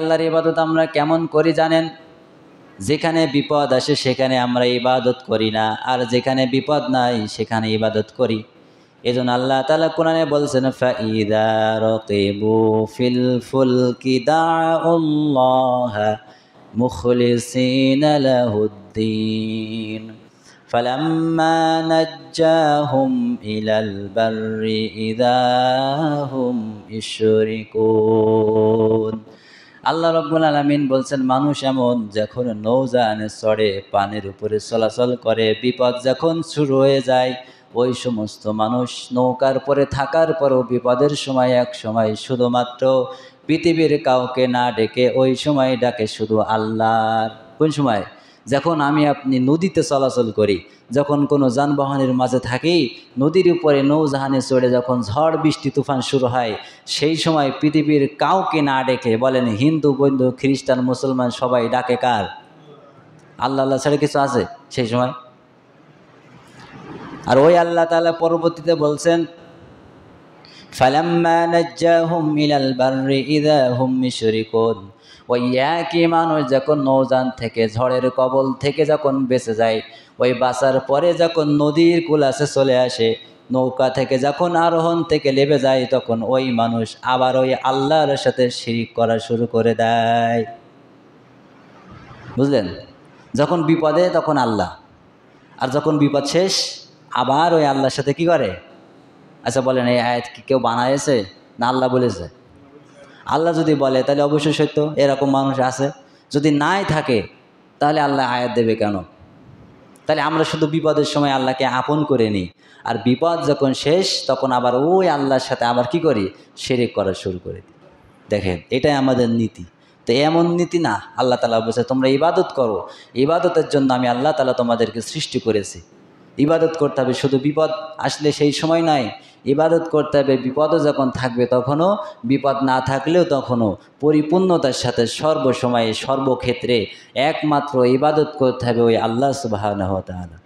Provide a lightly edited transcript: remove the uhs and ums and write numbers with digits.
আল্লাহর ইবাদত আমরা কেমন করি জানেন? যেখানে বিপদ আসে সেখানে আমরা ইবাদত করি না, আর যেখানে বিপদ নাই সেখানে ইবাদত করি। এজন্য আল্লাহ তাআলা কোরআনে বলছেন, ফাইদা রাকিবু ফিল ফুলকি দাউল্লাহা মুখলিসিনা লাহুদ্দিন ফালাম্মা নাজ্জাহুম ইলাল বাররি ইযা হুম ইশরিকুন। আল্লাহ রাব্বুল আলামিন বলছেন, মানুষ এমন যখন নৌযানে চড়ে, পানির উপরে চলাচল করে, বিপদ যখন শুরু হয়ে যায়, ওই সমস্ত মানুষ নৌকার পরে থাকার পরও বিপদের সময় এক সময় শুধুমাত্র পৃথিবীর কাউকে না ডেকে ওই সময় ডাকে শুধু আল্লাহর। কোন সময়? যখন আমি আপনি নদীতে চলাচল করি, যখন কোনো যানবাহনের মাঝে থাকি, নদীর উপরে নৌজাহানে চড়ে যখন ঝড় বৃষ্টি তুফান শুরু হয়, সেই সময় পৃথিবীর কাউকে না ডেকে, বলেন হিন্দু বৌদ্ধ খ্রিস্টান মুসলমান সবাই ডাকে কার? আল্লাহ। আল্লাহ ছাড়া কিছু আছে সেই সময়? আর ওই আল্লাহ তাআলা পরবর্তীতে বলছেন, ফালাম্মা নাজ্জাহুম ইলাল বাররি ইযা হুম ইশরিকুন। ওই একই মানুষ যখন নৌযান থেকে, ঝড়ের কবল থেকে যখন বেঁচে যায়, ওই বাঁচার পরে যখন নদীর কুলাসে চলে আসে, নৌকা থেকে যখন আরোহণ থেকে নেমে যায়, তখন ওই মানুষ আবার ওই আল্লাহর সাথে শিরিক করা শুরু করে দেয়। বুঝলেন? যখন বিপদে তখন আল্লাহ, আর যখন বিপদ শেষ আবার ওই আল্লাহর সাথে কি করে? আচ্ছা বলেন, এই আয়াত কি কেউ বানায়েছে না আল্লাহ বলেছে? আল্লাহ যদি বলে তাহলে অবশ্যই সত্য। এরকম মানুষ আছে। যদি নাই থাকে তাহলে আল্লাহ আয়াত দেবে কেন? তাহলে আমরা শুধু বিপদের সময় আল্লাহকে আপন করে নিই, আর বিপদ যখন শেষ তখন আবার ওই আল্লাহর সাথে আবার কি করি? শিরক করা শুরু করে দিই। দেখেন, এটাই আমাদের নীতি। তো এমন নীতি না। আল্লাহ তাআলা বলছে, তোমরা ইবাদত করো, ইবাদতের জন্য আমি আল্লাহ তাআলা তোমাদেরকে সৃষ্টি করেছি। ইবাদত করতে হবে, শুধু বিপদ আসলে সেই সময় নয়। ইবাদত করতে হবে বিপদও যখন থাকবে তখনও, বিপদ না থাকলেও তখনও, পরিপূর্ণতার সাথে সর্বসময়ে সর্বক্ষেত্রে একমাত্র ইবাদত করতে হবে ওই আল্লাহ সুবহানাহু ওয়া তাআলা।